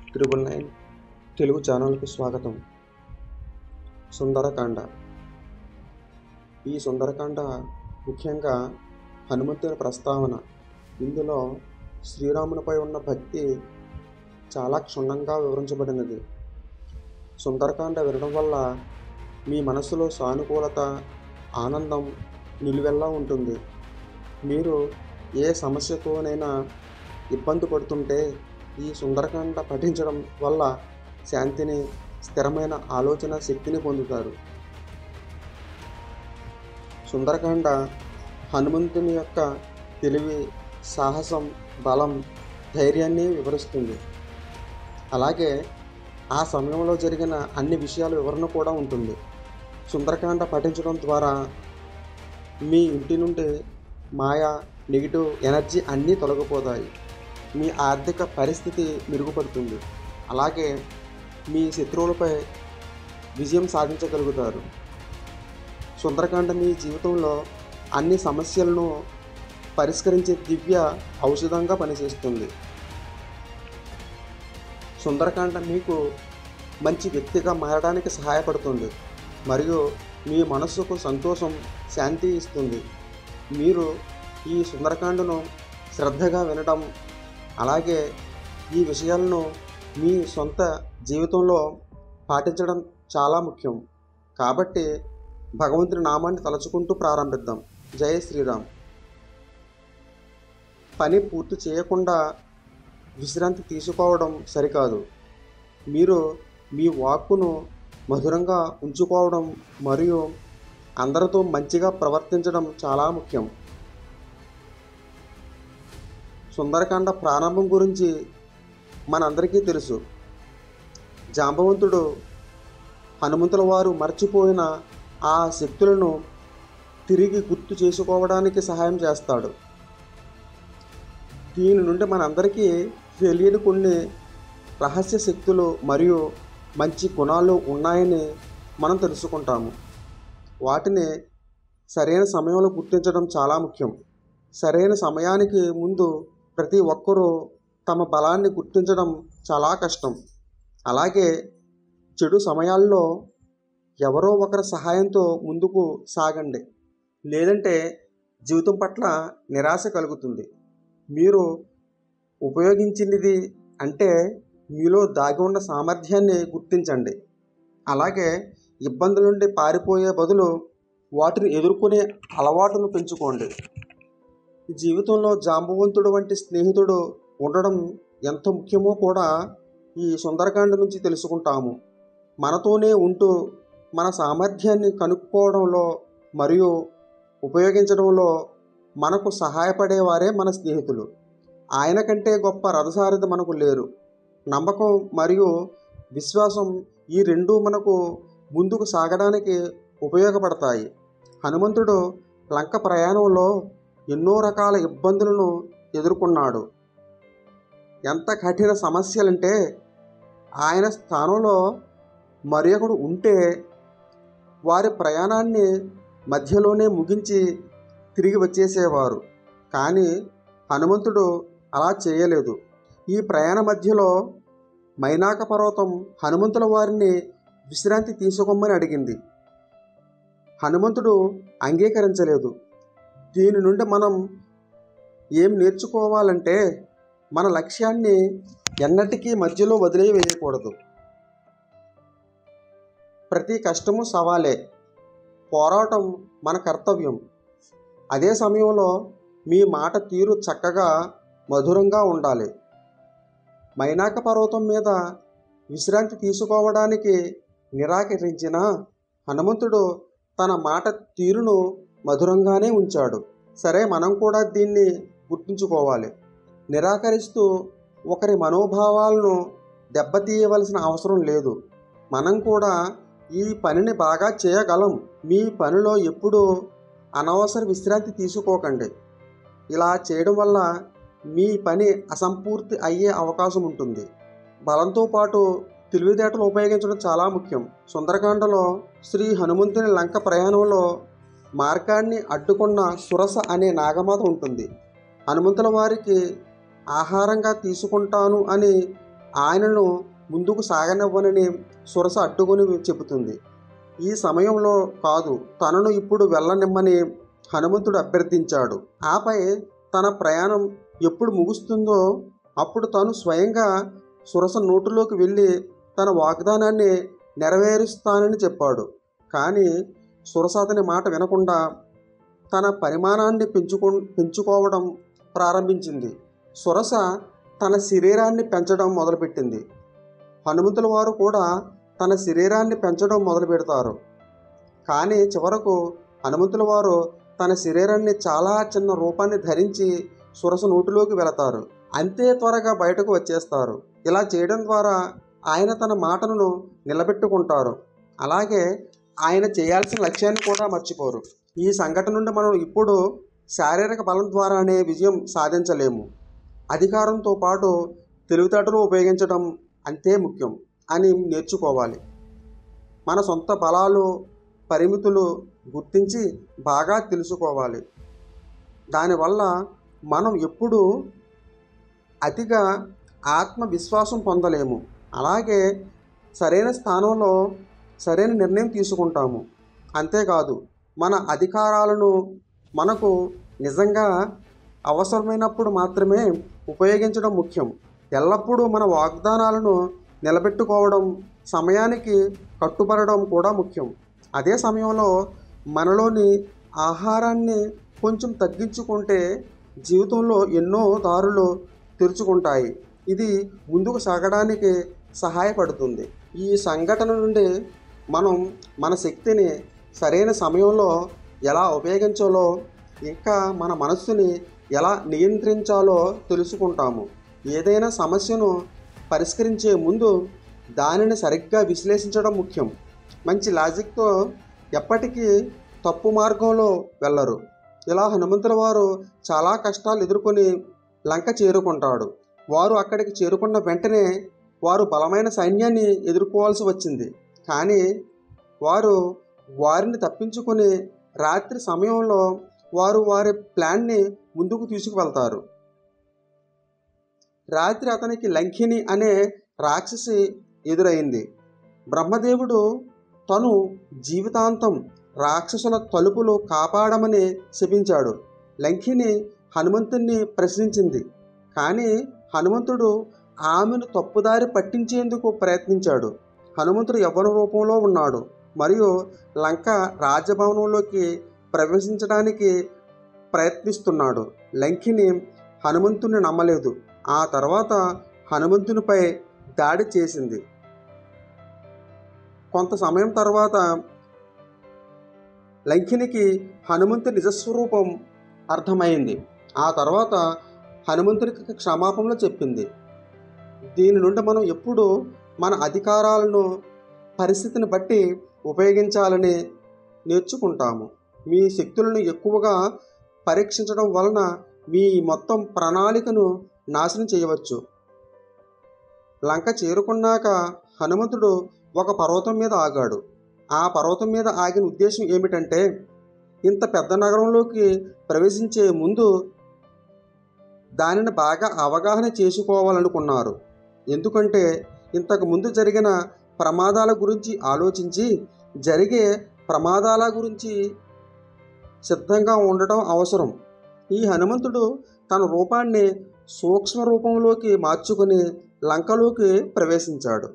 999 తెలుగు ఛానల్కు స్వాగతం. సుందరకాండ. ఈ సుందరకాండ ముఖ్యంగా హనుమంతుని ప్రస్తావన. ఇందులో శ్రీరామునిపై ఉన్న భక్తి చాలా క్షుణ్ణంగా వివరించబడినది. సుందరకాండ వినడం వల్ల మీ మనసులో సానుకూలత, ఆనందం నిలువెల్లా ఉంటుంది. మీరు ఏ సమస్యతోనైనా ఇబ్బంది పడుతుంటే ఈ సుందరకాండ పఠించడం వల్ల శాంతిని, స్థిరమైన ఆలోచన శక్తిని పొందుతారు. సుందరకాండ హనుమంతుని యొక్క తెలివి, సాహసం, బలం, ధైర్యాన్ని వివరిస్తుంది. అలాగే ఆ సమయంలో జరిగిన అన్ని విషయాల వివరణ కూడా ఉంటుంది. సుందరకాండ పఠించడం ద్వారా మీ ఇంటి నుండి మాయ, నెగిటివ్ ఎనర్జీ అన్నీ తొలగిపోతాయి. మీ ఆర్థిక పరిస్థితి మెరుగుపడుతుంది. అలాగే మీ శత్రువులపై విజయం సాధించగలుగుతారు. సుందరకాండ మీ జీవితంలో అన్ని సమస్యలను పరిష్కరించే దివ్య ఔషధంగా పనిచేస్తుంది. సుందరకాండ మీకు మంచి వ్యక్తిగా మారడానికి సహాయపడుతుంది మరియు మీ మనస్సుకు సంతోషం, శాంతి ఇస్తుంది. మీరు ఈ సుందరకాండను శ్రద్ధగా వినడం, అలాగే ఈ విషయాలను మీ సొంత జీవితంలో పాటించడం చాలా ముఖ్యం. కాబట్టి భగవంతుని నామాన్ని తలుచుకుంటూ ప్రారంభిద్దాం. జై శ్రీరామ్. పని పూర్తి చేయకుండా విశ్రాంతి తీసుకోవడం సరికాదు. మీరు మీ వాక్కును మధురంగా ఉంచుకోవడం మరియు అందరితో మంచిగా ప్రవర్తించడం చాలా ముఖ్యం. సుందరకాండ ప్రారంభం గురించి మనందరికీ తెలుసు. జాంబవంతుడు హనుమంతుల వారు మర్చిపోయిన ఆ శక్తులను తిరిగి గుర్తు చేసుకోవడానికి సహాయం చేస్తాడు. దీని నుండి మనందరికీ తెలియని కొన్ని రహస్య శక్తులు మరియు మంచి గుణాలు ఉన్నాయని మనం తెలుసుకుంటాము. వాటిని సరైన సమయంలో గుర్తించడం చాలా ముఖ్యం. సరైన సమయానికి ముందు ప్రతి ఒక్కరూ తమ బలాన్ని గుర్తించడం చాలా కష్టం. అలాగే చెడు సమయాల్లో ఎవరో ఒకరి సహాయంతో ముందుకు సాగండి, లేదంటే జీవితం పట్ల నిరాశ కలుగుతుంది. మీరు ఉపయోగించినది అంటే మీలో దాగి ఉన్న సామర్థ్యాన్ని గుర్తించండి. అలాగే ఇబ్బందుల నుండి పారిపోయే బదులు వాటిని ఎదుర్కొనే అలవాటును పెంచుకోండి. జీవితంలో జాంబవంతుడు వంటి స్నేహితుడు ఉండడం ఎంత ముఖ్యమో కూడా ఈ సుందరకాండ నుంచి తెలుసుకుంటాము. మనతోనే ఉంటూ మన సామర్థ్యాన్ని కనుక్కోవడంలో మరియు ఉపయోగించడంలో మనకు సహాయపడేవారే మన స్నేహితులు. ఆయన కంటే గొప్ప రథసారథి మనకు లేరు. నమ్మకం మరియు విశ్వాసం ఈ రెండూ మనకు ముందుకు సాగడానికి ఉపయోగపడతాయి. హనుమంతుడు లంక ప్రయాణంలో ఎన్నో రకాల ఇబ్బందులను ఎదుర్కొన్నాడు. ఎంత కఠిన సమస్యలంటే ఆయన స్థానంలో మరొకడు ఉంటే వారి ప్రయాణాన్ని మధ్యలోనే ముగించి తిరిగి వచ్చేసేవారు. కానీ హనుమంతుడు అలా చేయలేదు. ఈ ప్రయాణ మధ్యలో మైనాక పర్వతం హనుమంతుల వారిని విశ్రాంతి తీసుకోమని అడిగింది. హనుమంతుడు అంగీకరించలేదు. దీని నుండి మనం ఏం నేర్చుకోవాలంటే మన లక్ష్యాన్ని ఎన్నటికీ మధ్యలో వదిలివేయకూడదు. ప్రతి కష్టము సవాలే, పోరాటం మన కర్తవ్యం. అదే సమయంలో మీ మాట తీరు చక్కగా, మధురంగా ఉండాలి. మైనాక పర్వతం మీద విశ్రాంతి తీసుకోవడానికి నిరాకరించిన హనుమంతుడు తన మాట తీరును మధురంగానే ఉంచాడు. సరే, మనం కూడా దీన్ని గుర్తుంచుకోవాలి. నిరాకరిస్తూ ఒకరి మనోభావాలను దెబ్బతీయవలసిన అవసరం లేదు. మనం కూడా ఈ పనిని బాగా చేయగలం. మీ పనిలో ఎప్పుడూ అనవసర విశ్రాంతి తీసుకోకండి. ఇలా చేయడం వల్ల మీ పని అసంపూర్తి అయ్యే అవకాశం ఉంటుంది. బలంతో పాటు తెలివితేటలు ఉపయోగించడం చాలా ముఖ్యం. సుందరకాండలో శ్రీ హనుమంతుని లంక ప్రయాణంలో మార్గాన్ని అడ్డుకున్న సురస అనే నాగమాత ఉంటుంది. హనుమంతుల వారికి ఆహారంగా తీసుకుంటాను అని ఆయనను ముందుకు సాగనివ్వనని సురస అడ్డుకొని చెబుతుంది. ఈ సమయంలో కాదు, తనను ఇప్పుడు వెళ్ళనిమ్మని హనుమంతుడు అభ్యర్థించాడు. ఆపై తన ప్రయాణం ఎప్పుడు ముగుస్తుందో అప్పుడు తాను స్వయంగా సురస నోటిలోకి వెళ్ళి తన వాగ్దానాన్ని నెరవేరుస్తానని చెప్పాడు. కానీ సురస అతని మాట వినకుండా తన పరిమాణాన్ని పెంచుకోవడం ప్రారంభించింది. సురస తన శరీరాన్ని పెంచడం మొదలుపెట్టింది. హనుమంతుల వారు కూడా తన శరీరాన్ని పెంచడం మొదలు పెడతారు. కానీ చివరకు హనుమంతుల వారు తన శరీరాన్ని చాలా చిన్న రూపాన్ని ధరించి సురస నోటిలోకి వెళతారు. అంతే త్వరగా బయటకు వచ్చేస్తారు. ఇలా చేయడం ద్వారా ఆయన తన మాటను నిలబెట్టుకుంటారు. అలాగే ఆయన చేయాల్సిన లక్ష్యాన్ని కూడా మర్చిపోరు. ఈ సంఘటన నుండి మనం ఇప్పుడు శారీరక బలం ద్వారానే విజయం సాధించలేము, అధికారంతో పాటు తెలివితేటలు ఉపయోగించడం అంతే ముఖ్యం అని నేర్చుకోవాలి. మన సొంత బలాలు పరిమితులు గుర్తించి బాగా తెలుసుకోవాలి. దానివల్ల మనం ఎప్పుడూ అతిగా ఆత్మవిశ్వాసం పొందలేము. అలాగే సరైన స్థానంలో సరైన నిర్ణయం తీసుకుంటాము. అంతేకాదు మన అధికారాలను మనకు నిజంగా అవసరమైనప్పుడు మాత్రమే ఉపయోగించడం ముఖ్యం. ఎల్లప్పుడూ మన వాగ్దానాలను నిలబెట్టుకోవడం, సమయానికి కట్టుబడడం కూడా ముఖ్యం. అదే సమయంలో మనలోని ఆహారాన్ని కొంచెం తగ్గించుకుంటే జీవితంలో ఎన్నో దారులు తెరుచుకుంటాయి. ఇది ముందుకు సాగడానికి సహాయపడుతుంది. ఈ సంఘటన నుండి మనం మన శక్తిని సరైన సమయంలో ఎలా ఉపయోగించాలో, ఇంకా మన మనస్సుని ఎలా నియంత్రించాలో తెలుసుకుంటాము. ఏదైనా సమస్యను పరిష్కరించే ముందు దానిని సరిగ్గా విశ్లేషించడం ముఖ్యం. మంచి లాజిక్తో ఎప్పటికీ తప్పు మార్గంలో వెళ్ళరు. ఇలా హనుమంతుల వారు చాలా కష్టాలు ఎదుర్కొని లంక చేరుకుంటాడు. వారు అక్కడికి చేరుకున్న వెంటనే వారు బలమైన సైన్యాన్ని ఎదుర్కోవాల్సి వచ్చింది. కానీ వారిని తప్పించుకొని రాత్రి సమయంలో వారు వారి ప్లాన్ని ముందుకు తీసుకువెళ్తారు. రాత్రి అతనికి లంకిని అనే రాక్షసి ఎదురైంది. బ్రహ్మదేవుడు తను జీవితాంతం రాక్షసుల తలుపులు కాపాడమని శపించాడు. లంకిని హనుమంతుణ్ణి ప్రశ్నించింది. కానీ హనుమంతుడు ఆమెను తప్పుదారి పట్టించేందుకు ప్రయత్నించాడు. హనుమంతుడు యవ్వన రూపంలో ఉన్నాడు మరియు లంక రాజభవనంలోకి ప్రవేశించడానికి ప్రయత్నిస్తున్నాడు. లంకిని హనుమంతుని నమ్మలేదు. ఆ తర్వాత హనుమంతునిపై దాడి చేసింది. కొంత సమయం తర్వాత లంకినికి హనుమంతుని నిజస్వరూపం అర్థమైంది. ఆ తర్వాత హనుమంతునికి క్షమాపణలు చెప్పింది. దీని నుండి మనం ఎప్పుడూ మన అధికారాలను పరిస్థితిని బట్టి ఉపయోగించాలని నేర్చుకుంటాము. మీ శక్తులను ఎక్కువగా పరీక్షించడం వలన మీ మొత్తం ప్రణాళికను నాశనం చేయవచ్చు. లంక చేరుకున్నాక హనుమంతుడు ఒక పర్వతం మీద ఆగాడు. ఆ పర్వతం మీద ఆగిన ఉద్దేశం ఏమిటంటే, ఇంత పెద్ద నగరంలోకి ప్రవేశించే ముందు దానిని బాగా అవగాహన చేసుకోవాలనుకున్నారు. ఎందుకంటే ఇంతకు ముందు జరిగిన ప్రమాదాల గురించి ఆలోచించి జరిగే ప్రమాదాల గురించి సిద్ధంగా ఉండటం అవసరం. ఈ హనుమంతుడు తన రూపాన్ని సూక్ష్మ రూపంలోకి మార్చుకుని లంకలోకి ప్రవేశించాడు.